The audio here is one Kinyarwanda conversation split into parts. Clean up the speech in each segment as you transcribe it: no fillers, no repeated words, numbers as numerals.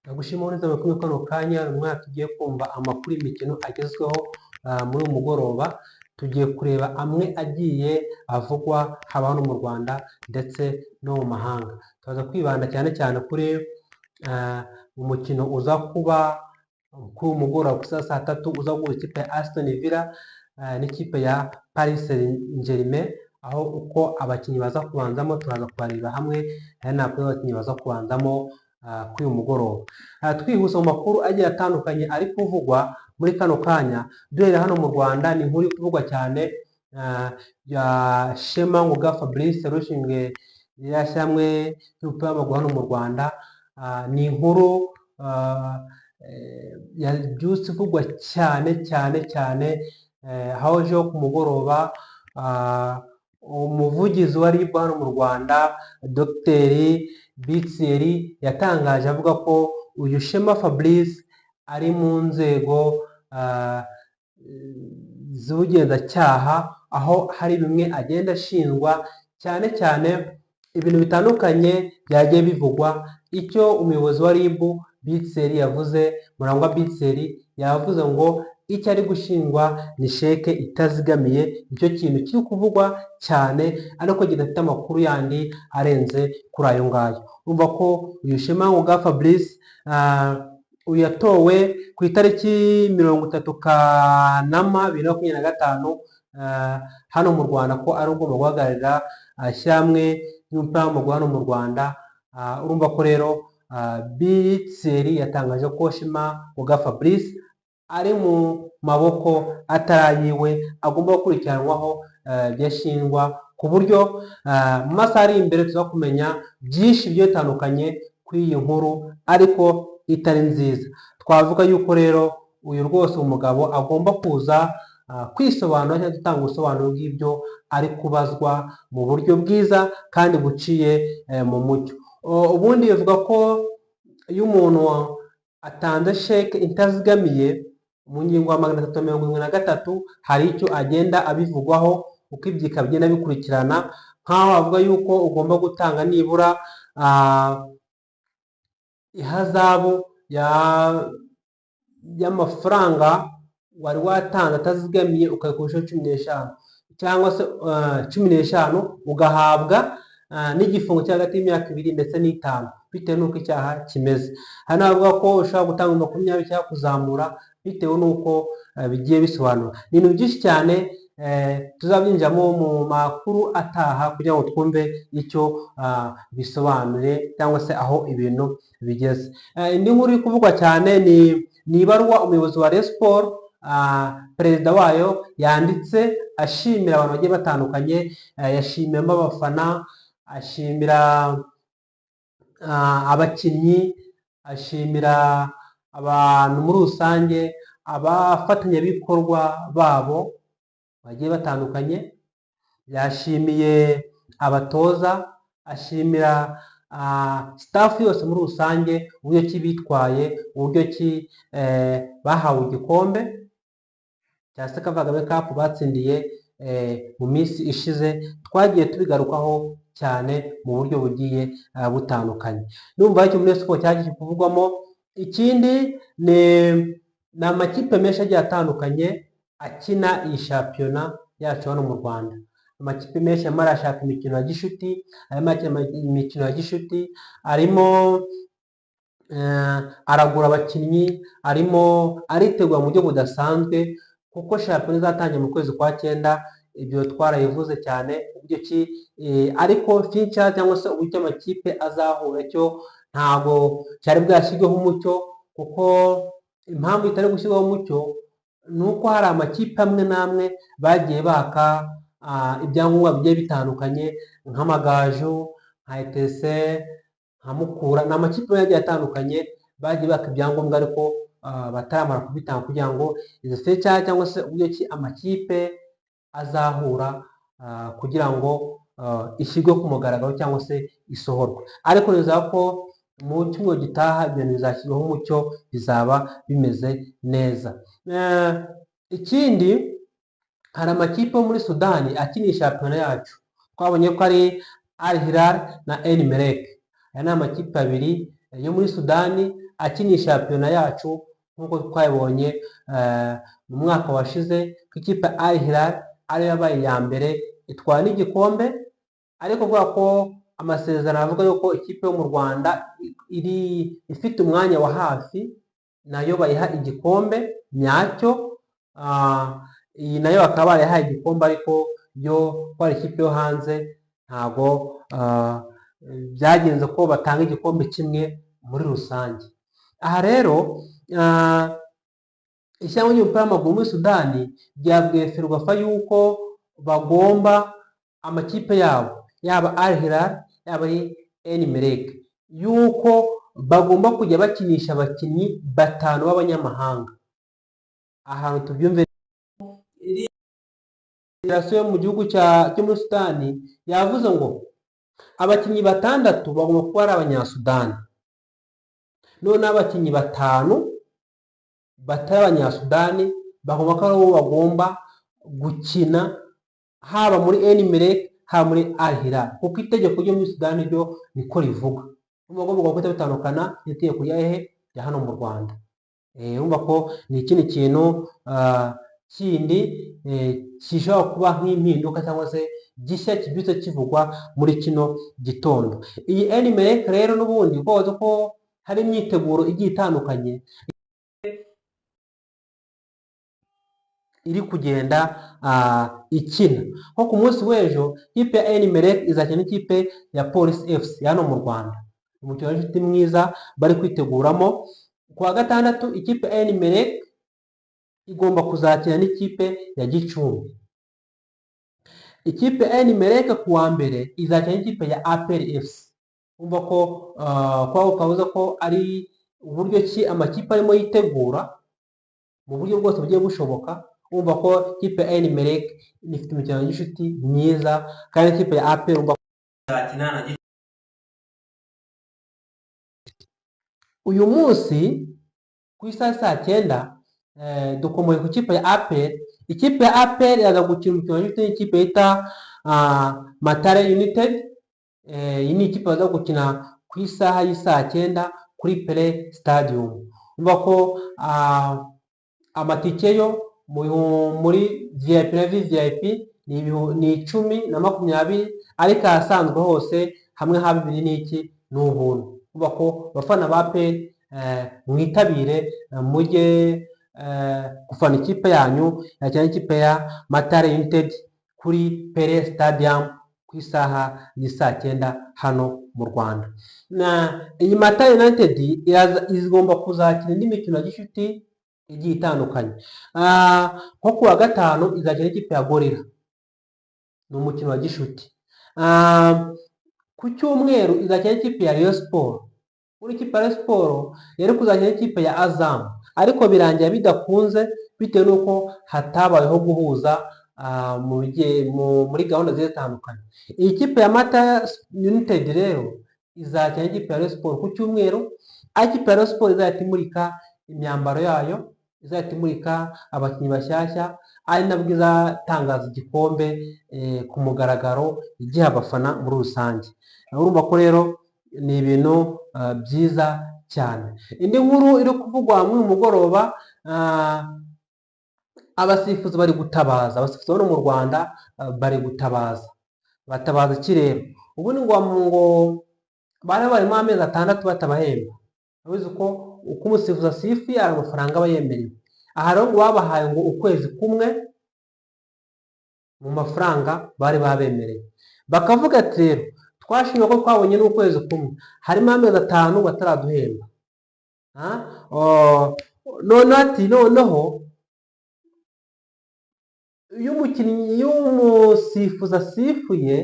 Ndagushima neza muri kano kanya umwaka tugiye kumva amakuru y'imikino agezweho muri uyu mugoroba. Tugiye kureba amwe agiye avugwa haba hano mu Rwanda ndetse no mu mahanga. Tuza kwibanda cyane cyane kuri umukino uza kuba kuri uyu mugoroba ku saa 3 uza guhura ikipe ya Aston Villa n'ikipe ya Paris Saint-Germain, aho uko abakinnyi baza kubanzamo turaza kubareba hamwe nako abakinnyi baza kubanzamo kuri uyu mugoroba. Twihuse mu makuru agiye atandukanye ari kuvugwa muri kano kanya. Duhera hano mu Rwanda, ni inkuru kuvugwa cyane ya Shema Ngoga Fabrice rushinzwe yashyamwe y'umupira w'amaguru hano mu Rwanda. Ni inkuru yabyutse ivugwa cyane aho ejo ku mugoroba umuvugizi wa RIB hano mu Rwanda Dr Bitseri yatangaje avuga ko uyu Shema Fabrice ari mu nzego z'ubugenzacyaha, aho hari bimwe agenda ashinjwa cyane ibintu bitandukanye byagiye bivugwa. Icyo umuyobozi wa RIB Bitseri yavuze, Murangwa Bitseri yavuze ngo icyo ari gushinjwa ni sheke itazigamiye. Nicyo kintu kiri kuvugwa cyane, ariko gidafite amakuru yandi arenze kuri ayo ngayo. Urumva ko uyu Shema Ngoga Fabrice uyatowe ku itariki 30 Kanama 2025 hano mu Rwanda, ko ari ugomba guhagararira shyamwe y'umupira w'amaguru hano mu Rwanda. Urumva ko rero Bitseri yatangaje ko Shema Ngoga Fabrice ari mu maboko atarayiwe, agomba gukurikiranwaho byashinjwa, ku buryo mu masaha ari imbere tuza kumenya byinshi bigiye bitandukanye kuri iyi nkuru, ariko itari nziza. Twavuga yuko rero uyu rwose umugabo agomba kuza kwisobanura cyangwa gutanga ubusobanuro bw'ibyo ari kubazwa mu buryo bwiza kandi buciye mu mucyo. Ubundi bivuga ko iyo umuntu atanze sheke itazigamiye mu ngingo ya 373 hari icyo agenda abivugwaho, uko ibyika bigenda bikurikirana, nk'aho avuga yuko ugomba gutanga nibura ihazabu y'amafaranga wari watanze atazigamiye ukayikoresha 15 cyangwa se 15, ugahabwa n'igifungo cya hagati y'imyaka 2 ndetse n'5 bitewe n'uko icyaha kimeze. Hari n'abavuga ko ushobora gutanga 20 cyangwa kuzamura bitewe n'uko bigiye bisobanura. Ni ibintu byinshi cyane tuzabyinjiramo mu makuru ataha kugira ngo twumve icyo bisobanure cyangwa se aho ibintu bigeze. Indi nkuru iri kuvugwa cyane ni ibaruwa umuyobozi wa Rayon Sports perezida wayo yanditse ashimira abantu bagiye batandukanye. Yashimiyemo abafana, ashimira abakinnyi, ashimira abantu muri rusange, abafatanyabikorwa babo bagiye batandukanye. Yashimiye abatoza, ashimira staff yose muri rusange, uburyo ki bitwaye, uburyo ki bahawe igikombe cya Sekafa Kagame Cup batsindiye mu minsi ishize. Twagiye tubigarukaho cyane mu buryo bugiye butandukanye. Numva icyo muri siporo cyaje kuvugwamo. Ikindi ni amakipe menshi agiye atandukanye akina iyi shampiyona yacu hano mu Rwanda. Amakipe menshi arimo arashaka imikino ya gishuti, arimo aragura abakinnyi, arimo aritegura mu buryo budasanzwe, kuko shampiyona izatangira mu kwezi kwa 9. Ibyo twarayivuze cyane uburyo ki, ariko future cyangwa se uburyo amakipe azahura cyo ntabwo cyari bwashyirweho umucyo, kuko impamvu itari gushyirwaho umucyo ni uko hari amakipe amwe n'amwe bagiye baka ibyangombwa bigiye bitandukanye, nk'Amagaju, nka ETC, nka Mukura. Ni amakipe yagiye atandukanye bagiye baka ibyangombwa, ariko bataramara kubitanga kugira ngo izo feature cyangwa se uburyo ki amakipe azahura kugira ngo ishyirwe ku mugaragaro cyangwa se isohorwe. Ariko nizera ko mu cyumweru gitaha ibintu bizashyirwaho umucyo, bizaba bimeze neza. Ikindi, hari amakipe yo muri Sudani akinisha shampiyona yacu. Twabonye ko ari Al Hilal na El Merreikh. Aya ni amakipe abiri yo muri Sudani akiniye shampiyona yacu nk'uko twabibonye mu mwaka washize ko ikipe Al Hilal ariyo yabaye iya mbere itwara n'igikombe, ariko kubera ko amasezerano avuga yuko ikipe yo mu Rwanda iri ifite umwanya wa hafi nayo bayiha igikombe nyacyo, iyi nayo bakaba barayihaye igikombe, ariko yo kwari ikipe yo hanze ntago byagenze ko batanga igikombe kimwe muri rusange. Aha rero ishyirahamwe ry'umupira w'amaguru muri Sudani ryabwiye Ferwafa yuko bagomba amakipe yabo yaba Al Hilal yaba ari Emelec yuko bagomba kujya bakinisha abakinnyi 5 b'abanyamahanga. Ahantu tubyumve yo mu gihugu cyo muri Sudani yavuze ngo abakinnyi 6 bagomba kuba ari abanyasudani, none abakinnyi 5 batari abanyasudani bagomba ko aribo bagomba gukina haba muri Emelec haba muri Al Hilal, kuko itegeko ryo muri Sudani ryo niko rivuga. Bagomba guhita bitandukana n'itegeko rya hano mu Rwanda. Urumva ko ni ikindi kintu kindi kishobora kuba nk'impinduka cyangwa se gishya kibyutse kivugwa muri kino gitondo. Iyi Emelec rero n'ubundi koze ko hari imyiteguro igiye itandukanye iri kugenda ikina. Nko ku munsi w'ejo ikipe ya Emelec izakina n'ikipe ya Police FC hano mu Rwanda, umukino w'inshuti mwiza bari kwiteguramo. Ku wa gatandatu ikipe ya Emelec igomba kuzakina n'ikipe ya Gicumbi. Ikipe ya Emelec ku wa mbere izakina n'ikipe ya APR FC. Umva ko kabuza ko ari uburyo ki amakipe arimo yitegura mu buryo bwose bugiye bushoboka. Umva ko ikipe ya Emelec ifite imikino y'inshuti myiza, kandi ikipe ya APR umva izakina na uyu munsi ku isaha saa 9 dukomoye ku ikipe ya APR. Ikipe ya APR yaza gukina umukino w'inshuti n'ikipe yita Matare United. Iyi ni ikipe baza gukina ku isaha y'isaa 9 kuri Pele Stadium. Umva ko amatike yo muri VIP na VIP ni 10 na 20, ariko ahasanzwe hose hamwe ha 2 n'iki n'ubuntu. Umva ko bafana ba APR mwitabire mujye gufana ikipe yanyu yakina ikipe ya Matare United kuri Pele Stadium ku isaha y'isaa 9 hano mu Rwanda. Iyi Matare United izigomba kuzakina indi mikino y'ishuti igiye itandukanye. Nko ku wa gatanu izakina ikipe ya Gorilla, ni umukino wa gishuti. Ku cyumweru izakina ikipe ya Rayon Sport. Muri ikipe ya Rayon Sport yari kuzakina ikipe ya Azam, ariko birangira bidakunze bitewe n'uko hatabayeho guhuza muri gahunda zitandukanye. Iyi kipe ya Matare United rero izakina ikipe ya Rayon Sport ku cyumweru, aho ikipe ya Rayon Sport izahita imurika imyambaro yayo, izahita imurika abakinnyi bashyashya, ari nabwo izatangaza igikombe ku mugaragaro igihe abafana muri rusange. Urumva ko rero ni ibintu byiza cyane. Indi nkuru iri kuvugwa muri uyu mugoroba, abasifuzi bari gutabaza. Abasifuzi bo mu Rwanda bari gutabaza. Batabaza iki rero? Ubu ni ngo bari barimo amezi 6 batabahemba. Ubizi ko uko umusifuzi asifuye ari amafaranga aba yemerewe. Aha rero ngo babahaye ngo ukwezi kumwe mu mafaranga bari babemereye. Bakavuga ati rero twashimye ko twabonye n'ukwezi kumwe, harimo amezi 5 bataraduhemba. Noneho iyo umusifuzi asifuye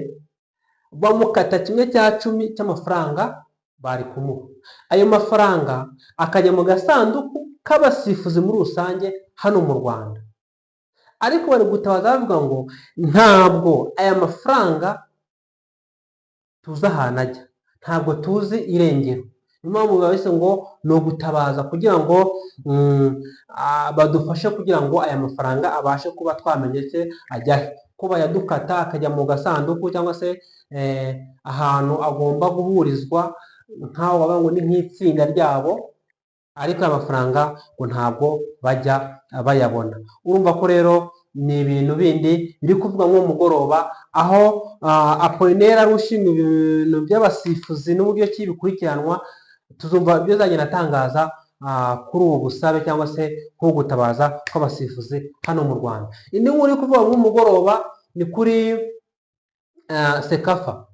bamukata 1/10 cy'amafaranga bari kumuha. Ayo mafaranga akajya mu gasanduku k'abasifuzi muri rusange hano mu Rwanda, ariko bari gutabaza bavuga ngo ntabwo aya mafaranga tuzi ahantu ajya, ntabwo tuzi irengero. Niyo mpamvu babise ngo ni ugutabaza kugira ngo badufashe kugira ngo aya mafaranga abashe kuba twamenyetse ajya ko bayadukata akajya mu gasanduku cyangwa se ahantu agomba guhurizwa, nkaho baba ngo ni nk'itsinda ryabo ariko amafaranga ngo ntabwo bajya bayabona. Urumva ko rero ni ibintu bindi biri kuvuga nk'uwo mugoroba, aho Apollinaire ari ushinzwe ibintu by'abasifuzi n'uburyo ki bikurikiranwa. Tuzumva ibyo azagenda atangaza kuri ubu busabe cyangwa se nko gutabaza kw'abasifuzi hano mu Rwanda. Indi nkuru iri kuvuga nk'umugoroba ni kuri Sekafa.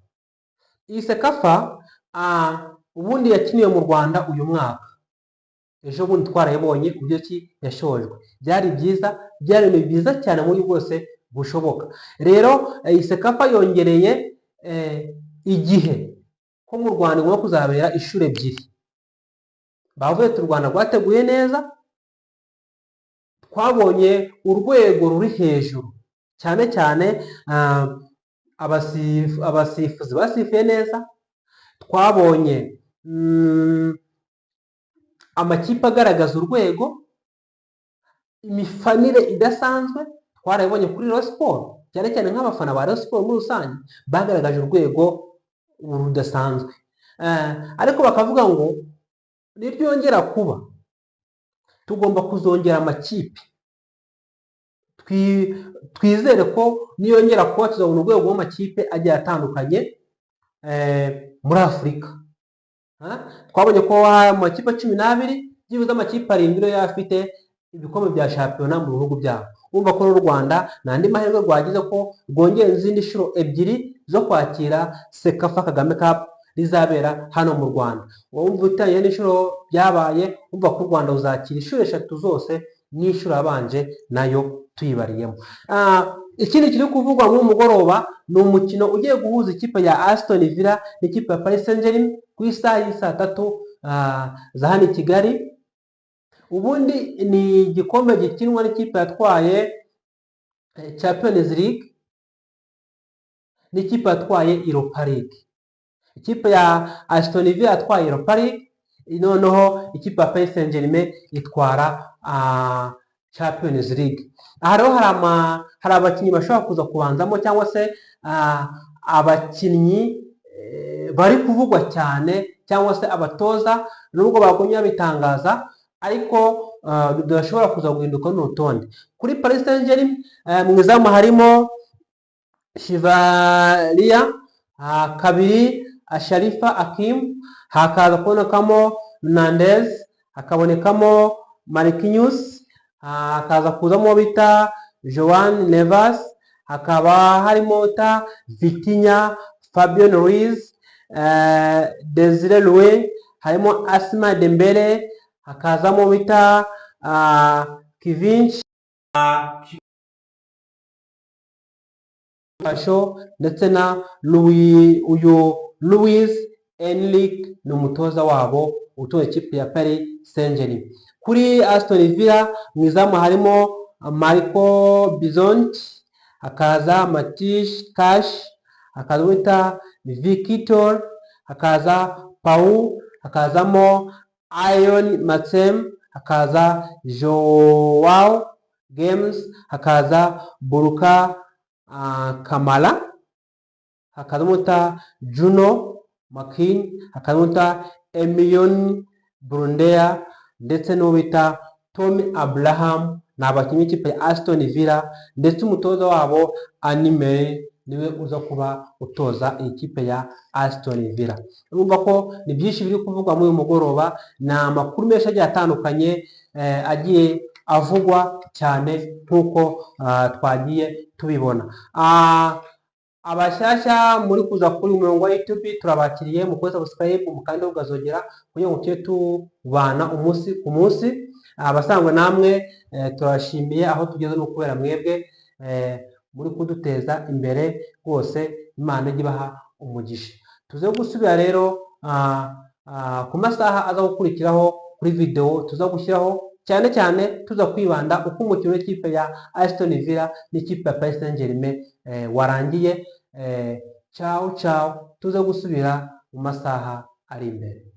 Iyi Sekafa ubundi yakiniwe mu Rwanda uyu mwaka, ejo bundi twarayibonye uburyo ki yashojwe, byari byiza, byari ibintu byiza cyane muri bwose bushoboka. Rero iyi Sekafa yongereye igihe ko mu Rwanda igomba kuzabera inshuro ebyiri. Bavuye u Rwanda rwateguye neza, twabonye urwego ruri hejuru cyane cyane, abasifuzi basifuye neza, twabonye amakipe agaragaza urwego, imifanire idasanzwe twarabibonye kuri Rayon Sports, cyane cyane nk'abafana ba Rayon Sports muri rusange bagaragaje urwego rudasanzwe. Ariko bakavuga ngo niryongera kuba tugomba kuzongera amakipe, twizere ko niyongera kuba tuzabona urwego rw'amakipe agiye atandukanye muri Afurika. Twabonye ko amakipe 12 byibuze amakipe 7 niyo afite ibikombe bya shampiyona mu bihugu byabo. Urumva ko n'u Rwanda n'andi mahirwe rwagize ko rwongera izindi nshuro 2 zo kwakira Sekafa Kagame Cup rizabera hano mu Rwanda. Wumva utanye n'inshuro byabaye, umva ko u Rwanda ruzakira inshuro 3 zose n'inshuro yabanje nayo tuyibariyemo. Ikindi kiri kuvugwa mu mugoroba ni umukino ugiye guhuza ikipe ya Aston Villa n'ikipe ya Paris Saint-Germain ku isaha y'isa 3 za hano i Kigali. Ubundi ni igikombe gikinwa n'ikipe yatwaye Champions League n'ikipe yatwaye Europa League. Ikipe ya Aston Villa yatwaye Europa League, noneho ikipe ya Paris Saint-Germain itwara Champions League. Aha rero hari abakinnyi bashobora kuza kubanzamo cyangwa se abakinnyi bari kuvugwa cyane cyangwa se abatoza nubwo bagumye bitangaza, ariko bidashobora kuza guhinduka n'urutonde. Kuri Paris Saint-Germain mu izamu harimo Chivalier, kabiri Sharifa Hakim, hakaza kubonekamo Nandez, hakabonekamo Marquinhos, hakaza kuzamo bita Joan Neves, hakaba harimo ta Vitinha, Fabian Ruiz, Desire Loué, harimo Asma Dembele, hakazamo bita Kivinch ndetse na Luis Enrique ni umutoza wabo utoye ikipe ya Paris Saint-Germain. Kuri Aston Villa mu izamu harimo Marco Bizont, hakaza Matish Cash, hakaza wita Victor, hakaza Pau, hakazamo Ion Matsem, hakaza Joao Games, hakaza Buruka Kamala, hakaza Juno Makin, hakaza Emilion Brundea ndetse n'ubita Tommy Abraham. Ni abakinnyi ikipe ya Aston Villa ndetse umutoza wabo Anime niwe uza kuba utoza ikipe ya Aston Villa. Urumva ko ni byinshi biri kuvugwa muri uyu mugoroba, ni amakuru menshi agiye atandukanye agiye avugwa cyane nk'uko twagiye tubibona. Abashyashya muri kuza kuri umurongo wa YouTube turabakiriye, mukoze subscribe mukande ugazogera kugira ngo tujye tubana umunsi ku munsi. Abasangwa namwe turashimiye aho tugeze no kubera mwebwe muri kuduteza imbere rwose, Imana ijye ibaha umugisha. Tuze gusubira rero ku masaha aza gukurikiraho kuri video tuza gushyiraho, cyane cyane tuza kwibanda uko umukino w'ikipe ya Aston Villa n'ikipe ya Paris Saint-Germain warangiye. Ciao ciao, tuze gusubira mu masaha ari imbere.